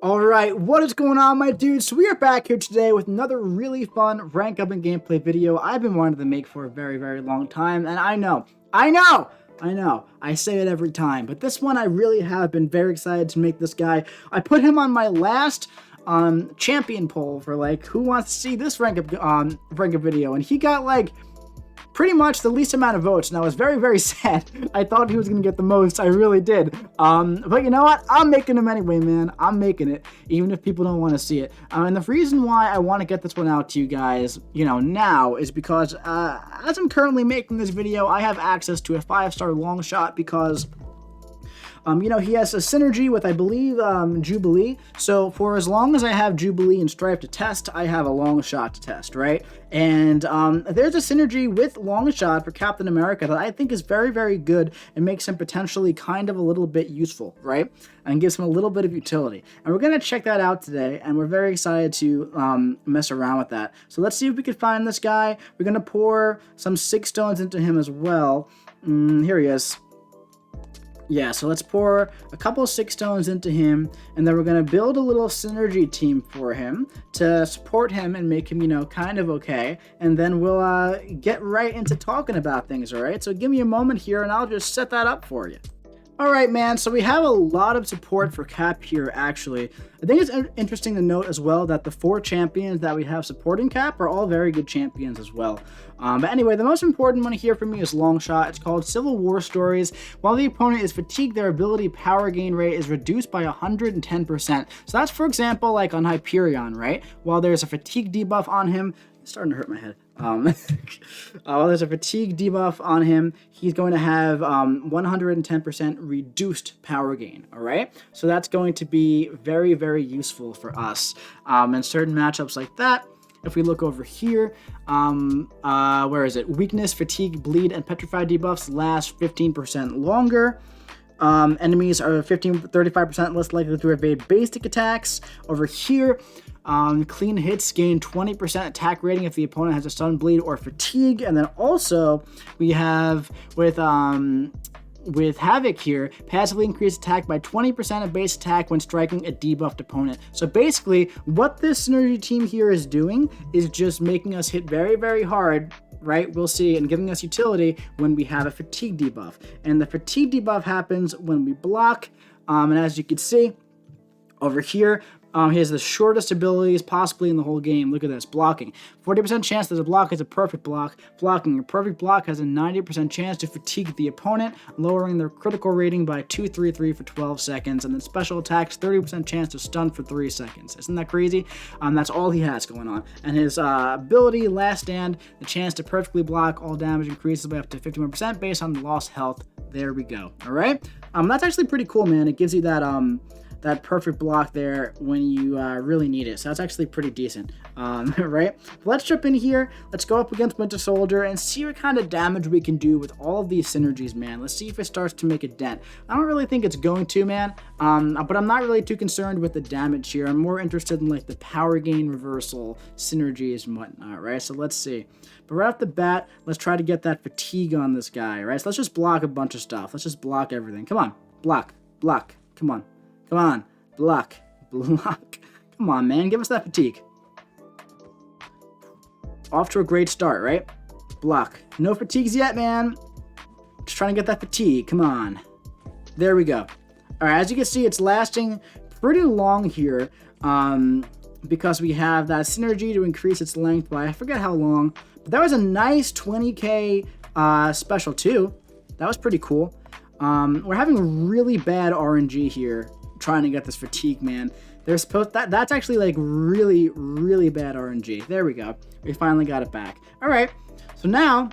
Alright, what is going on, my dudes? So we are back here today with another really fun rank up and gameplay video I've been wanting to make for a very long time, and I know, I say it every time, but this one I really have been very excited to make this guy. I put him on my last champion poll for like, who wants to see this rank up video, and he got like pretty much the least amount of votes, and I was very sad. I thought he was gonna get the most, I really did. But you know what? I'm making him anyway, man. I'm making it, even if people don't want to see it. And the reason why I want to get this one out to you guys, now, is because as I'm currently making this video, I have access to a 5-star Longshot because he has a synergy with, I believe, Jubilee. So for as long as I have Jubilee and Strife to test, I have a Longshot to test, right? And there's a synergy with Longshot for Captain America that I think is very good and makes him potentially kind of a little bit useful, right? And gives him a little bit of utility. And we're going to check that out today, and we're very excited to mess around with that. So let's see if we can find this guy. We're going to pour some 6 stones into him as well. Here he is. Yeah, so let's pour a couple of 6 stones into him, and then we're going to build a little synergy team for him to support him and make him, kind of okay. And then we'll get right into talking about things, all right? So give me a moment here, and I'll just set that up for you. Alright, man, so we have a lot of support for Cap here, actually. I think it's interesting to note as well that the 4 champions that we have supporting Cap are all very good champions as well. But anyway, the most important one here for me is Longshot. It's called Civil War Stories. While the opponent is fatigued, their ability power gain rate is reduced by 110%. So that's, for example, like on Hyperion, right? While there's a fatigue debuff on him, it's starting to hurt my head. While there's a fatigue debuff on him, he's going to have 110% reduced power gain, all right? So that's going to be very useful for us in certain matchups like that. If we look over here, where is it? Weakness, fatigue, bleed, and petrified debuffs last 15% longer. Enemies are 35% less likely to evade basic attacks. Over here, clean hits gain 20% attack rating if the opponent has a stun, bleed, or fatigue. And then also we have with Havoc here, passively increase attack by 20% of base attack when striking a debuffed opponent. So basically, what this synergy team here is doing is just making us hit very hard, right? We'll see, and giving us utility when we have a fatigue debuff. And the fatigue debuff happens when we block, and as you can see over here, he has the shortest abilities possibly in the whole game. Look at this, blocking. 40% chance that a block is a perfect block. Blocking. A perfect block has a 90% chance to fatigue the opponent, lowering their critical rating by 233 for 12 seconds. And then special attacks, 30% chance to stun for 3 seconds. Isn't that crazy? That's all he has going on. And his ability, Last Stand, the chance to perfectly block all damage increases by up to 51% based on the lost health. There we go. All right? That's actually pretty cool, man. It gives you that that perfect block there when you really need it. So that's actually pretty decent, right? But let's jump in here. Let's go up against Winter Soldier and see what kind of damage we can do with all of these synergies, man. Let's see if it starts to make a dent. I don't really think it's going to, man, but I'm not really too concerned with the damage here. I'm more interested in like the power gain reversal synergies and whatnot, right? So let's see. But right off the bat, let's try to get that fatigue on this guy, right? So let's just block a bunch of stuff. Let's just block everything. Come on, block, come on. Come on, block. Come on, man, give us that fatigue. Off to a great start, right? Block. No fatigues yet, man. Just trying to get that fatigue, come on. There we go. All right, as you can see, it's lasting pretty long here because we have that synergy to increase its length by, I forget how long, but that was a nice 20k special too. That was pretty cool. We're having really bad RNG here trying to get this fatigue, man. They're supposed that's actually like really bad RNG. There we go. We finally got it back. All right. So now,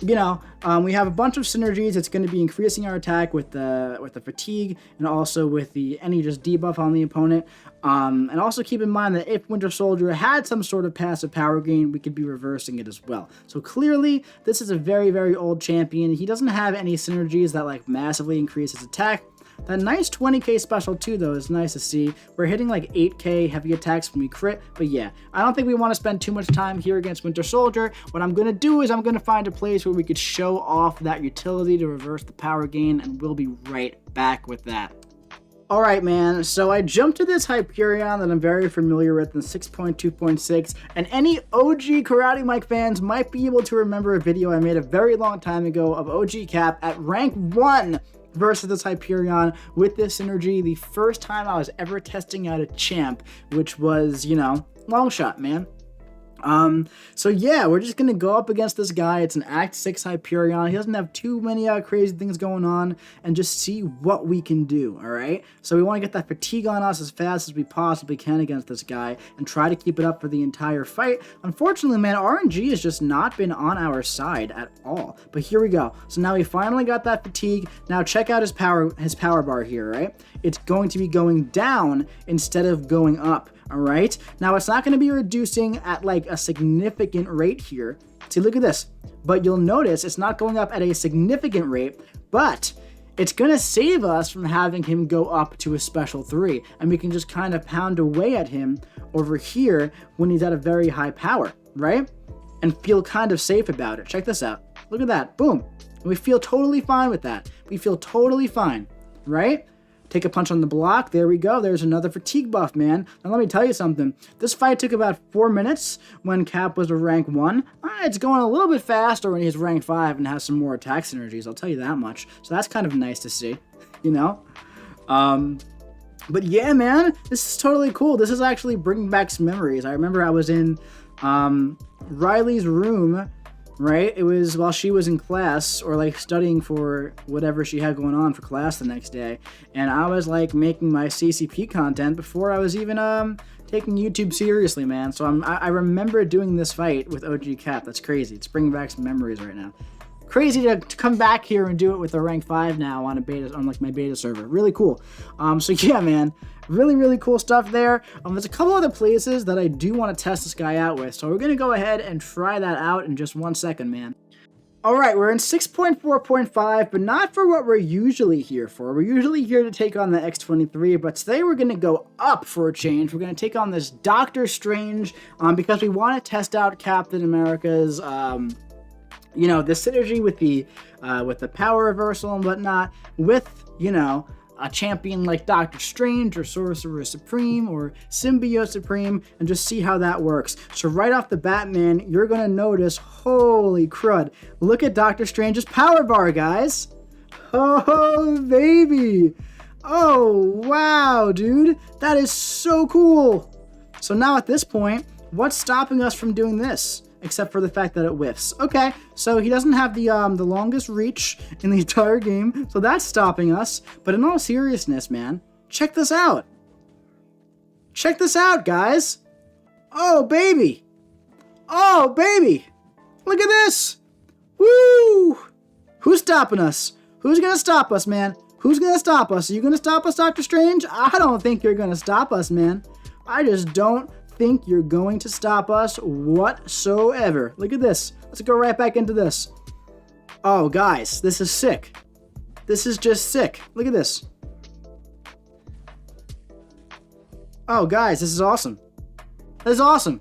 we have a bunch of synergies. It's going to be increasing our attack with the fatigue and also with any just debuff on the opponent. And also keep in mind that if Winter Soldier had some sort of passive power gain, we could be reversing it as well. So clearly, this is a very old champion. He doesn't have any synergies that like massively increase his attack. That nice 20k special too, though, is nice to see. We're hitting like 8k heavy attacks when we crit, but yeah, I don't think we want to spend too much time here against Winter Soldier. What I'm going to do is I'm going to find a place where we could show off that utility to reverse the power gain, and we'll be right back with that. Alright, man, so I jumped to this Hyperion that I'm very familiar with in 6.2.6, and any OG Karate Mike fans might be able to remember a video I made a very long time ago of OG Cap at rank 1 versus this Hyperion with this synergy, the first time I was ever testing out a champ, which was, you know, Longshot, man. So yeah, we're just gonna go up against this guy. It's an Act 6 Hyperion. He doesn't have too many crazy things going on, and just see what we can do, alright? So we want to get that fatigue on us as fast as we possibly can against this guy, and try to keep it up for the entire fight. Unfortunately, man, RNG has just not been on our side at all. But here we go. So now we finally got that fatigue. Now check out his power bar here, right? It's going to be going down instead of going up. All right, now it's not going to be reducing at like a significant rate here. See, look at this. But you'll notice it's not going up at a significant rate, but it's going to save us from having him go up to a special 3. And we can just kind of pound away at him over here when he's at a very high power, right? And feel kind of safe about it. Check this out. Look at that. Boom. And we feel totally fine with that. We feel totally fine, right? Take a punch on the block. There we go. There's another fatigue buff, man. Now, let me tell you something. This fight took about 4 minutes when Cap was a rank 1. It's going a little bit faster when he's rank 5 and has some more attack synergies. I'll tell you that much. So that's kind of nice to see, you know? But yeah, man, this is totally cool. This is actually bringing back some memories. I remember I was in Riley's room, right? It was while she was in class or like studying for whatever she had going on for class the next day. And I was like making my CCP content before I was even taking YouTube seriously, man. So I remember doing this fight with OG Cap. That's crazy. It's bringing back some memories right now. Crazy to come back here and do it with a rank 5 now on a beta, on like my beta server. Really cool. So yeah, man, really cool stuff there. There's a couple other places that I do want to test this guy out with, so we're gonna go ahead and try that out in just 1 second, man. Alright, we're in 6.4.5, but not for what we're usually here for. We're usually here to take on the X-23, but today we're going to go up for a change. We're going to take on this Doctor Strange, because we want to test out Captain America's, you know, the synergy with the power reversal and whatnot, with, you know, a champion like Doctor Strange or Sorcerer Supreme or Symbiote Supreme, and just see how that works. So right off the bat, man, you're gonna notice, holy crud, look at Doctor Strange's power bar, guys. Oh, baby. Oh, wow, dude. That is so cool. So now at this point, what's stopping us from doing this? Except for the fact that it whiffs. Okay, so he doesn't have the longest reach in the entire game, so that's stopping us. But in all seriousness, man, check this out. Check this out, guys. Oh, baby. Oh, baby. Look at this. Woo! Who's stopping us? Who's gonna stop us, man? Who's gonna stop us? Are you gonna stop us, Doctor Strange? I don't think you're gonna stop us, man. I just don't think you're going to stop us whatsoever. Look at this. Let's go right back into this. Oh, guys, this is sick. This is just sick. Look at this. Oh, guys, this is awesome. This is awesome.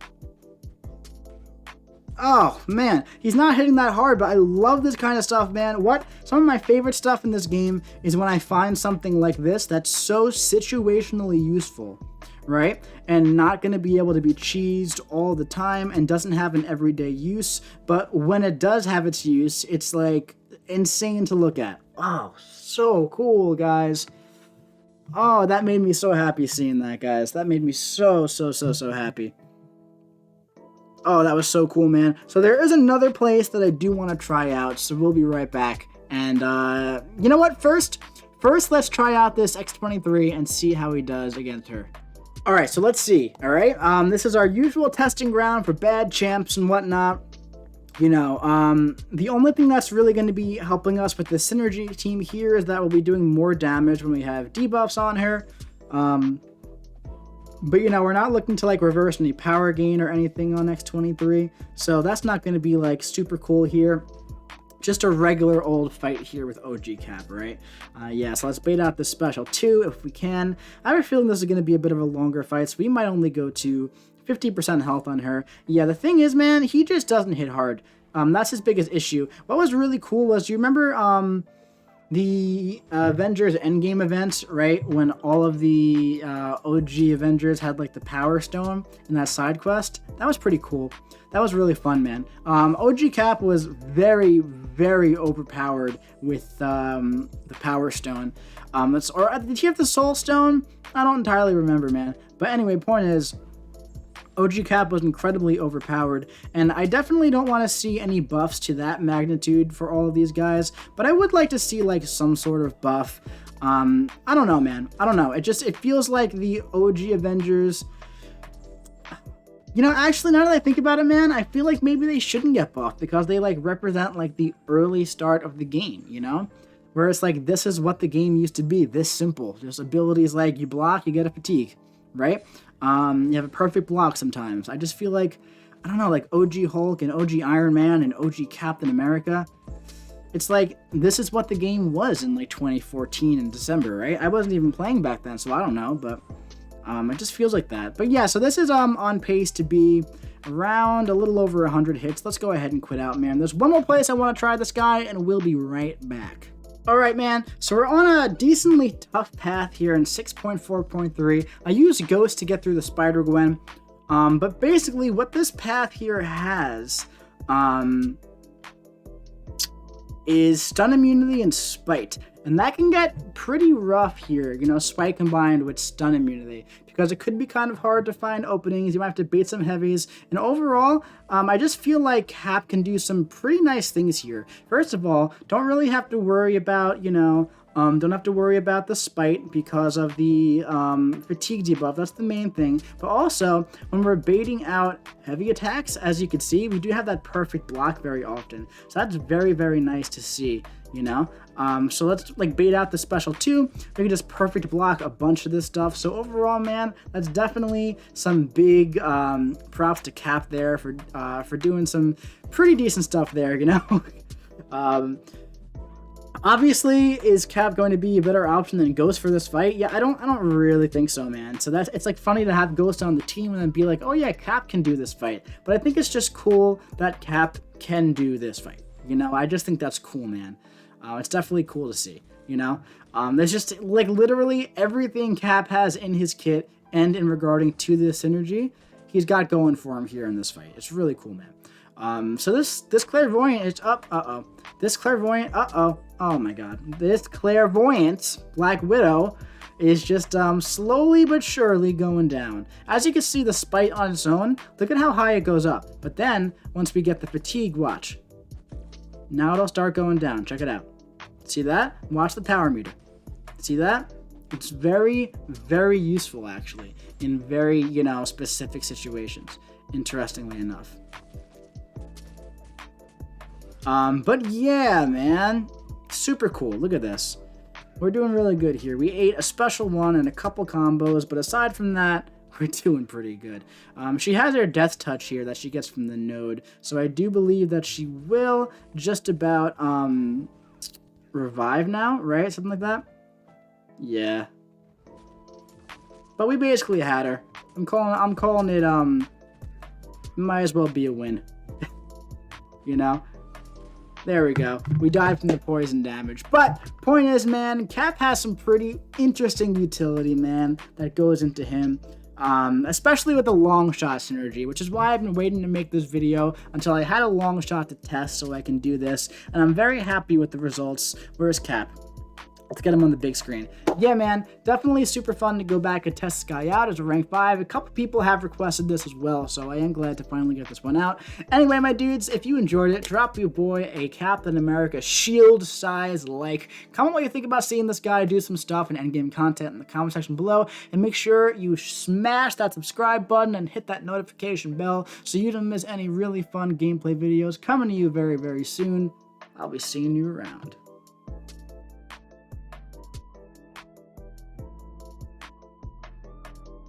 Oh, man. He's not hitting that hard, but I love this kind of stuff, man. Some of my favorite stuff in this game is when I find something like this that's so situationally useful, right? And not going to be able to be cheesed all the time and doesn't have an everyday use. But when it does have its use, it's like insane to look at. Oh, so cool, guys. Oh, that made me so happy seeing that, guys. That made me so happy. Oh, that was so cool, man. So there is another place that I do want to try out, so we'll be right back. And you know what? First, let's try out this X-23 and see how he does against her. Alright, so let's see, alright? This is our usual testing ground for bad champs and whatnot. You know, the only thing that's really going to be helping us with the Synergy team here is that we'll be doing more damage when we have debuffs on her. But, you know, we're not looking to, like, reverse any power gain or anything on X-23. So that's not going to be, like, super cool here. Just a regular old fight here with OG Cap, right? Yeah, so let's bait out this special 2 if we can. I have a feeling this is going to be a bit of a longer fight, so we might only go to 50% health on her. Yeah, the thing is, man, he just doesn't hit hard. That's his biggest issue. What was really cool was, do you remember the Avengers Endgame events, right? When all of the OG Avengers had like the Power Stone in that side quest. That was pretty cool. That was really fun, man. OG Cap was very, very overpowered with the Power Stone. Or did he have the Soul Stone? I don't entirely remember, man. But anyway, point is, OG Cap was incredibly overpowered, and I definitely don't want to see any buffs to that magnitude for all of these guys, but I would like to see like some sort of buff. I don't know, man. I don't know. It feels like the OG Avengers. You know, actually, now that I think about it, man, I feel like maybe they shouldn't get buffed because they like represent like the early start of the game, you know? Where it's like, this is what the game used to be, this simple. Just abilities like you block, you get a fatigue, right? You have a perfect block sometimes. I just feel like, I don't know, like OG Hulk and OG Iron Man and OG Captain America. It's like, this is what the game was in like 2014 in December, right? I wasn't even playing back then, so I don't know, but it just feels like that. But yeah, so this is on pace to be around a little over 100 hits. Let's go ahead and quit out, man. There's one more place I want to try this guy, and we'll be right back. Alright, man, so we're on a decently tough path here in 6.4.3. I used Ghost to get through the Spider-Gwen, but basically what this path here has is stun immunity and spite, and that can get pretty rough here, you know, spite combined with stun immunity, because it could be kind of hard to find openings. You might have to bait some heavies, and overall, I just feel like Cap can do some pretty nice things here. First of all, don't really have to worry about, you know, don't have to worry about the spite because of the fatigue debuff. That's the main thing. But also, when we're baiting out heavy attacks, as you can see, we do have that perfect block very often. So that's very, very nice to see, you know? So let's like bait out the special 2. We can just perfect block a bunch of this stuff. So overall, man, that's definitely some big props to Cap there for doing some pretty decent stuff there, you know? Obviously, is Cap going to be a better option than Ghost for this fight? Yeah, I don't really think so, man. So it's like funny to have Ghost on the team and then be like, oh yeah, Cap can do this fight. But I think it's just cool that Cap can do this fight. You know, I just think that's cool, man. It's definitely cool to see, you know? There's just like literally everything Cap has in his kit and in regarding to the synergy, he's got going for him here in this fight. It's really cool, man. So this clairvoyant is up. This clairvoyant. Oh my god. This clairvoyant Black Widow is just slowly but surely going down. As you can see, the spite on its own, look at how high it goes up. But then once we get the fatigue, watch. Now it'll start going down. Check it out. See that? Watch the power meter. See that? It's very, very useful actually in very, you know, specific situations. Interestingly enough. But yeah, man, super cool. Look at this. We're doing really good here. We ate a special one and a couple combos, but aside from that, we're doing pretty good. She has her death touch here that she gets from the node, so I do believe that she will just about revive now, right? Something like that. Yeah. But we basically had her. I'm calling it might as well be a win. You know? There we go. We died from the poison damage. But point is, man, Cap has some pretty interesting utility, man, that goes into him. Especially with the Longshot synergy, which is why I've been waiting to make this video until I had a Longshot to test so I can do this. And I'm very happy with the results. Where's Cap? Let's get him on the big screen. Yeah, man, definitely super fun to go back and test this guy out as a rank 5. A couple people have requested this as well, so I am glad to finally get this one out. Anyway, my dudes, if you enjoyed it, drop your boy a Captain America shield size like. Comment what you think about seeing this guy do some stuff and endgame content in the comment section below, and make sure you smash that subscribe button and hit that notification bell so you don't miss any really fun gameplay videos coming to you very, very soon. I'll be seeing you around.